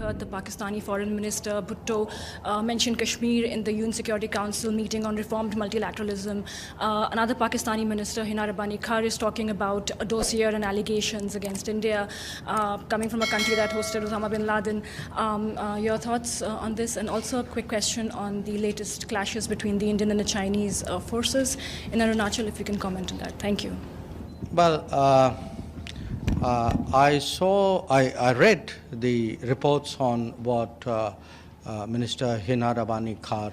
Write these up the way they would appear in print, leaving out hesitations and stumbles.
heard the Pakistani Foreign Minister Bhutto mention Kashmir in the UN Security Council meeting on reformed multilateralism. Another Pakistani minister, Hina Rabbani Khar, is talking about a dossier and allegations against India coming from a country that hosted Osama bin Laden. Your thoughts on this? And also a quick question on the latest clashes between the Indian and the Chinese forces in Arunachal, if you can comment on that. Thank you. Well, I read the reports on what Minister Hina Rabbani Khar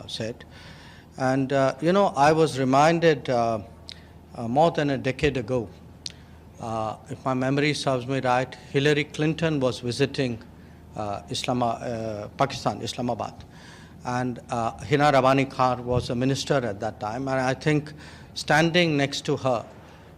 said. And, I was reminded more than a decade ago, if my memory serves me right, Hillary Clinton was visiting Pakistan, Islamabad. And Hina Rabbani Khar was a minister at that time. And I think standing next to her,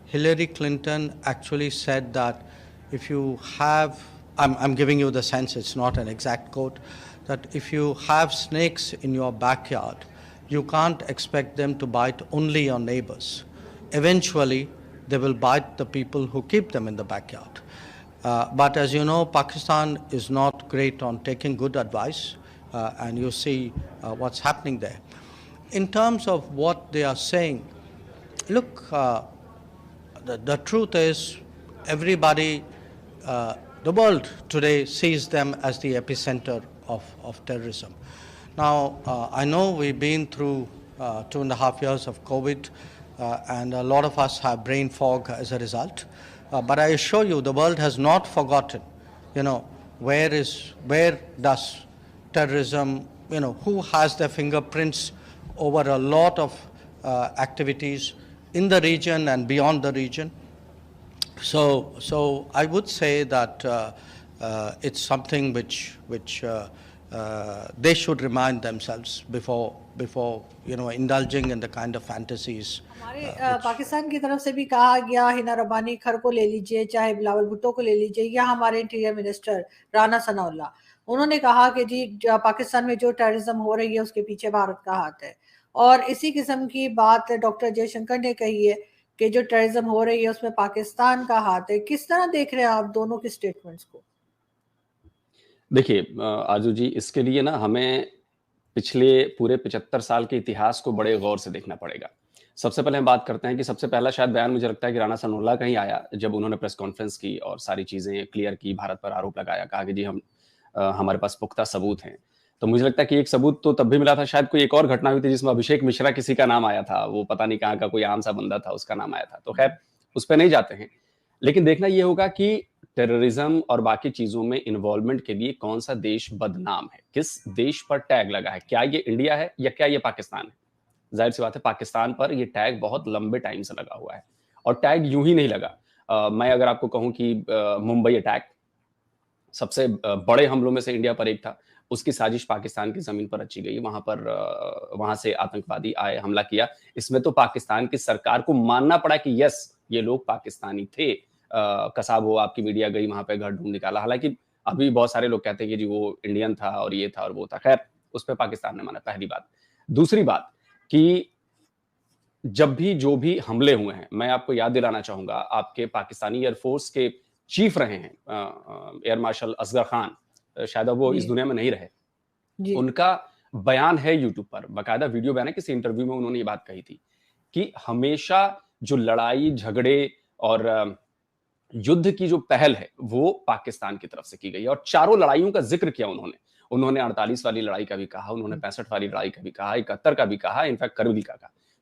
Hillary Clinton actually said that if you have, I'm giving you the sense, it's not an exact quote, that if you have snakes in your backyard, you can't expect them to bite only your neighbors. Eventually, they will bite the people who keep them in the backyard. But as you know, Pakistan is not great on taking good advice, and you see what's happening there. In terms of what they are saying, look, the truth is everybody, the world today sees them as the epicenter of terrorism. Now, I know we've been through 2.5 years of COVID, and a lot of us have brain fog as a result. But I assure you, the world has not forgotten, where does terrorism, who has their fingerprints over a lot of activities in the region and beyond the region. So I would say that it's something which they should remind themselves before indulging in the kind of fantasies. हमारे पाकिस्तान की तरफ से भी कहा गया, हिना रब्बानी खर को ले लीजिए, चाहे बिलावल भुट्टो को ले लीजिए, या हमारे इंटीरियर मिनिस्टर राना सनाउल्लाह, उन्होंने कहा कि जी पाकिस्तान में जो टेररिज्म हो रही है उसके पीछे भारत का हाथ है। और इसी किस्म की बात डॉक्टर जयशंकर ने कही है कि जो टेररिज्म हो रही है उसमें पाकिस्तान का हाथ है। किस तरह देख रहे हैं आप दोनों की स्टेटमेंट्स को? देखिए आरजू जी, इसके लिए ना हमें पिछले पूरे 75 साल के इतिहास को बड़े गौर से देखना पड़ेगा। सबसे पहले हम बात करते हैं कि सबसे पहला शायद बयान मुझे लगता है कि राना सनाउल्लाह का ही आया, जब उन्होंने प्रेस कॉन्फ्रेंस की और सारी चीजें क्लियर की, भारत पर आरोप लगाया, कहा कि जी हमारे पास पुख्ता सबूत हैं। तो मुझे लगता है कि एक सबूत तो तब भी मिला था, शायद कोई एक और घटना हुई थी जिसमें अभिषेक मिश्रा किसी का नाम आया था, वो पता नहीं कहाँ का कोई आम सा बंदा था, उसका नाम आया था। तो खैर उस पर नहीं जाते हैं, लेकिन देखना ये होगा कि टेररिज्म और बाकी चीजों में इन्वॉल्वमेंट के लिए कौन सा देश बदनाम है, किस देश पर टैग लगा है, क्या ये इंडिया है या क्या ये पाकिस्तान है। जाहिर सी बात है पाकिस्तान पर ये टैग बहुत लंबे टाइम से लगा हुआ है, और टैग यूं ही नहीं लगा। मैं अगर आपको कहूं कि मुंबई अटैक सबसे बड़े हमलों में से इंडिया पर एक था, उसकी साजिश पाकिस्तान की जमीन पर रची गई, वहां से आतंकवादी आए, हमला किया। इसमें तो पाकिस्तान की सरकार को मानना पड़ा कि यस ये लोग पाकिस्तानी थे। कसाब हो, आपकी मीडिया गई वहां पे, घर ढूंढ निकाला। हालांकि अभी बहुत सारे लोग कहते हैं कि जी वो इंडियन था और ये था और वो था। खैर उस पर पाकिस्तान ने माना, पहली बात। दूसरी बात कि जब भी जो भी हमले हुए हैं, मैं आपको याद दिलाना चाहूंगा, आपके पाकिस्तानी एयरफोर्स के चीफ रहे हैं एयर मार्शल असगर खान, शायद अब वो इस दुनिया में नहीं रहे। उनका बयान है यूट्यूब पर, बाकायदा वीडियो बयान है, किसी इंटरव्यू में उन्होंने ये बात कही थी कि हमेशा जो लड़ाई झगड़े और युद्ध की जो पहल है वो पाकिस्तान की तरफ से की गई है। और चारों लड़ाइयों का जिक्र किया उन्होंने 48 वाली लड़ाई का भी कहा, उन्होंने 65 वाली लड़ाई का भी कहा, 71 का भी कहा, इनफैक्ट करगिल का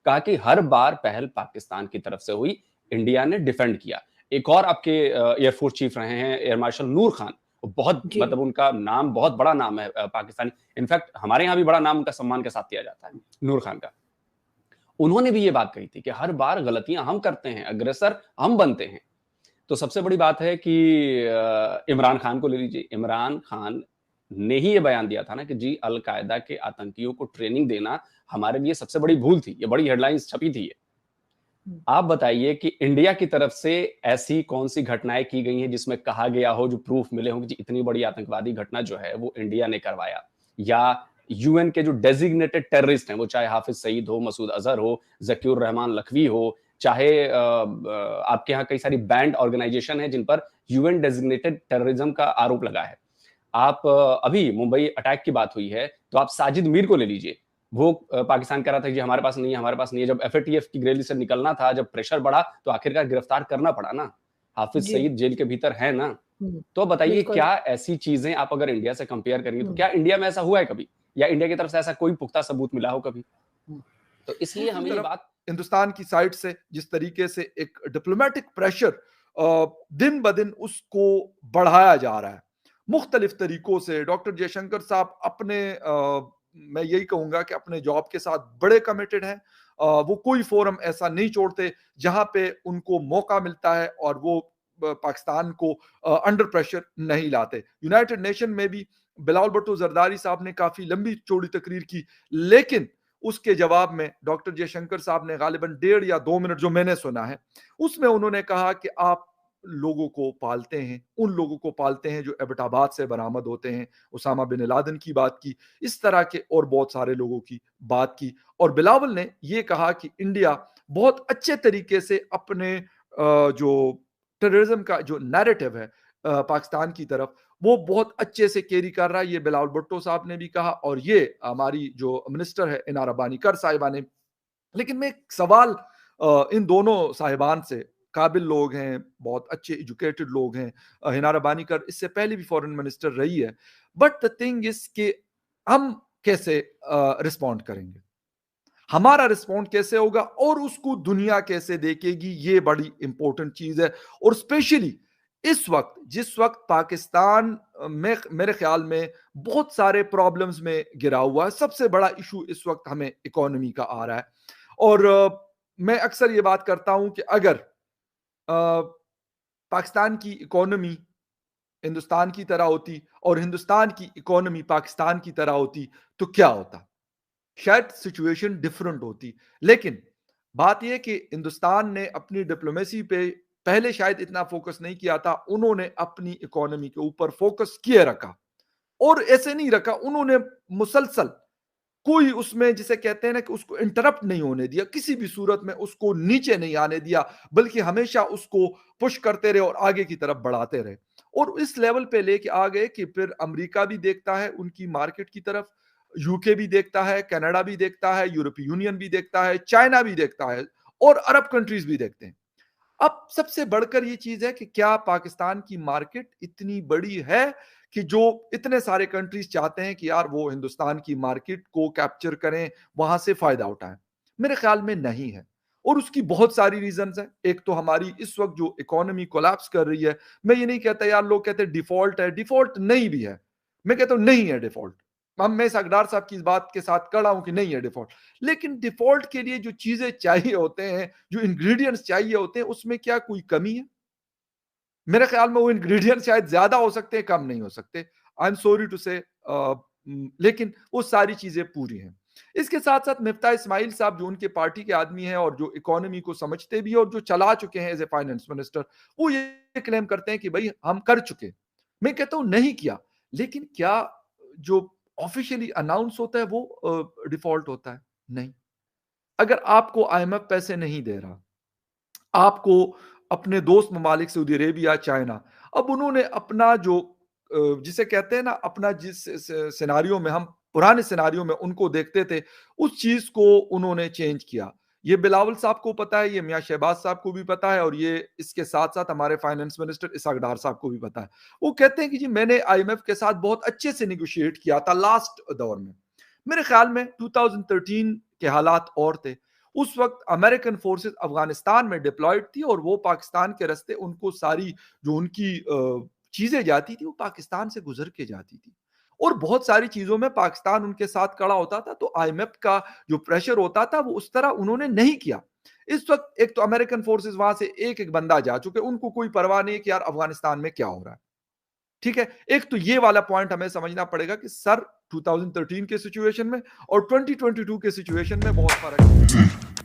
कहा कि हर बार पहल पाकिस्तान की तरफ से हुई, इंडिया ने डिफेंड किया। एक और आपके एयरफोर्स चीफ रहे हैं एयर मार्शल नूर खान, बहुत मतलब उनका नाम बहुत बड़ा नाम है पाकिस्तानी, इनफैक्ट हमारे यहाँ भी बड़ा नाम उनका सम्मान के साथ दिया जाता है नूर खान का। उन्होंने भी ये बात कही थी कि हर बार गलतियां हम करते हैं, अग्रेसर हम बनते हैं। तो सबसे बड़ी बात है कि इमरान खान को ले लीजिए, इमरान खान ने ही ये बयान दिया था ना कि जी अल कायदा के आतंकियों को ट्रेनिंग देना हमारे लिए सबसे बड़ी भूल थी, ये बड़ी हेडलाइंस छपी थी ये। आप बताइए कि इंडिया की तरफ से ऐसी कौन सी घटनाएं की गई हैं जिसमें कहा गया हो, जो प्रूफ मिले हो कि इतनी बड़ी आतंकवादी घटना जो है वो इंडिया ने करवाया, या यूएन के जो डेजिग्नेटेड टेररिस्ट हैं, वो चाहे हाफिज सईद हो, मसूद अजहर हो, जकीउर रहमान लखवी हो, चाहे आपके यहाँ कई सारी बैंड ऑर्गेनाइजेशन है जिन पर यूएन डेजिग्नेटेड टेररिज्म का आरोप लगा है। आप अभी मुंबई अटैक की बात हुई है तो आप साजिद मीर को ले लीजिए, वो पाकिस्तान कह रहा था कि हमारे पास नहीं है, हमारे पास नहीं है। जब एफएटीएफ की ग्रेली से निकलना था, जब प्रेशर बढ़ा तो आखिरकार गिरफ्तार करना पड़ा ना। हाफिज जी। सईद जेल के भीतर है ना। तो बताइए बिल्कुल। क्या ऐसी चीजें आप अगर इंडिया से कंपेयर करेंगे तो क्या इंडिया में ऐसा हुआ है कभी, या इंडिया की तरफ से ऐसा कोई पुख्ता सबूत मिला हो कभी? तो इसलिए हमें ये बात हिंदुस्तान की साइड से जिस तरीके से एक डिप्लोमेटिक प्रेशर दिन ब दिन उसको बढ़ाया जा रहा है मुख्तलिफ तरीकों से। डॉक्टर जयशंकर साहब अपने मैं यही कहूंगा कि अपने जॉब के साथ बड़े कमिटेड हैं। वो कोई फोरम ऐसा नहीं छोड़ते जहां पे उनको मौका मिलता है और वो पाकिस्तान को अंडर प्रेशर नहीं लाते। यूनाइटेड नेशन में भी बिलावल भुट्टो जरदारी साहब ने काफी लंबी चौड़ी तकरीर की, लेकिन उसके जवाब में डॉक्टर जयशंकर साहब ने गालिबन 1.5 या 2 मिनट जो मैंने सुना है उसमें उन्होंने कहा कि आप लोगों को पालते हैं, उन लोगों को पालते हैं जो एबटाबाद से बरामद होते हैं। उसामा बिन लादेन की बात की, इस तरह के और बहुत सारे लोगों की बात की। और बिलावल ने यह कहा कि इंडिया बहुत अच्छे तरीके से अपने जो टेररिज्म का जो नैरेटिव है पाकिस्तान की तरफ, वो बहुत अच्छे से कैरी कर रहा है। ये बिलावल भुट्टो साहब ने भी कहा और ये हमारी जो मिनिस्टर है इनार अबानी कर साहिबा ने। लेकिन मैं एक सवाल इन दोनों साहिबान से, काबिल लोग हैं, बहुत अच्छे एजुकेटेड लोग हैं, हिनार अबानी कर इससे पहले भी फॉरेन मिनिस्टर रही है, बट द थिंग इज कि हम कैसे रिस्पॉन्ड करेंगे, हमारा रिस्पॉन्ड कैसे होगा और उसको दुनिया कैसे देखेगी, ये बड़ी इंपॉर्टेंट चीज है। और स्पेशली इस वक्त जिस वक्त पाकिस्तान में मेरे ख्याल में बहुत सारे प्रॉब्लम्स में गिरा हुआ है, सबसे बड़ा इशू इस वक्त हमें इकोनॉमी का आ रहा है। और मैं अक्सर ये बात करता हूं कि अगर पाकिस्तान की इकोनॉमी हिंदुस्तान की तरह होती और हिंदुस्तान की इकोनॉमी पाकिस्तान की तरह होती तो क्या होता, शायद सिचुएशन डिफरेंट होती। लेकिन बात यह कि हिंदुस्तान ने अपनी डिप्लोमेसी पे पहले शायद इतना फोकस नहीं किया था, उन्होंने अपनी इकोनॉमी के ऊपर फोकस किए रखा। और ऐसे नहीं रखा, उन्होंने मुसलसल कोई उसमें जिसे कहते हैं ना कि उसको इंटरप्ट नहीं होने दिया, किसी भी सूरत में उसको नीचे नहीं आने दिया, बल्कि हमेशा उसको पुश करते रहे और आगे की तरफ बढ़ाते रहे। और इस लेवल पे लेके आ गए कि फिर अमेरिका भी देखता है उनकी मार्केट की तरफ, यूके भी देखता है, कनाडा भी देखता है, यूरोपीय यूनियन भी देखता है, चाइना भी देखता है और अरब कंट्रीज भी देखते हैं। अब सबसे बढ़कर ये चीज है कि क्या पाकिस्तान की मार्केट इतनी बड़ी है कि जो इतने सारे कंट्रीज चाहते हैं कि यार वो हिंदुस्तान की मार्केट को कैप्चर करें, वहां से फायदा उठाएं? मेरे ख्याल में नहीं है। और उसकी बहुत सारी रीजंस हैं। एक तो हमारी इस वक्त जो इकोनॉमी कोलैप्स कर रही है, मैं ये नहीं कहता यार, लोग कहते हैं डिफॉल्ट है, डिफॉल्ट नहीं भी है, मैं कहता हूं नहीं है डिफॉल्ट। मैं सकदार साहब की इस बात के साथ खड़ा हूं कि नहीं है डिफॉल्ट, लेकिन डिफॉल्ट के लिए जो चीजें चाहिए होते हैं, जो इंग्रेडिएंट्स चाहिए होते हैं, उसमें क्या कोई कमी है? मेरे ख्याल में वो इंग्रेडिएंट्स शायद ज्यादा हो सकते हैं, कम नहीं हो सकते। आई एम सॉरी टू से, लेकिन वो सारी चीजें पूरी हैं। इसके साथ साथ मिफ्ता इस्माइल साहब जो उनके पार्टी के आदमी हैं और जो इकोनॉमी को समझते भी और जो चला चुके हैं एज ए फाइनेंस मिनिस्टर, वो ये क्लेम करते हैं कि भाई हम कर चुके। मैं कहता हूं नहीं किया, लेकिन क्या जो ऑफिशियली अनाउंस होता है वो डिफॉल्ट होता है? नहीं। अगर आपको आईएमएफ पैसे नहीं दे रहा, आपको अपने दोस्त ममालिक सऊदी अरेबिया, चाइना, अब उन्होंने अपना जो जिसे कहते हैं ना, अपना जिस सिनारियो में हम पुराने सिनारियो में उनको देखते थे, उस चीज को उन्होंने चेंज किया। ये बिलावल साहब को पता है, ये मियां शहबाज साहब को भी पता है और ये इसके साथ साथ हमारे फाइनेंस मिनिस्टर इसहाक डार साहब को भी पता है। वो कहते हैं कि जी मैंने आईएमएफ के साथ बहुत अच्छे से निगोशिएट किया था लास्ट दौर में। मेरे ख्याल में 2013 के हालात और थे। उस वक्त अमेरिकन फोर्सेस अफगानिस्तान में डिप्लॉयड थी और वो पाकिस्तान के रास्ते उनको सारी जो उनकी चीजें जाती थी वो पाकिस्तान से गुजर के जाती थी और बहुत सारी चीजों में पाकिस्तान उनके साथ खड़ा होता था। तो आईएमएफ का जो प्रेशर होता था वो उस तरह उन्होंने नहीं किया। इस वक्त एक तो अमेरिकन फोर्सेस वहां से एक एक बंदा जा चुके, उनको कोई परवाह नहीं है कि यार अफगानिस्तान में क्या हो रहा है। ठीक है, एक तो ये वाला पॉइंट हमें समझना पड़ेगा कि सर 2013 के सिचुएशन में और 2022 के सिचुएशन में बहुत फर्क है।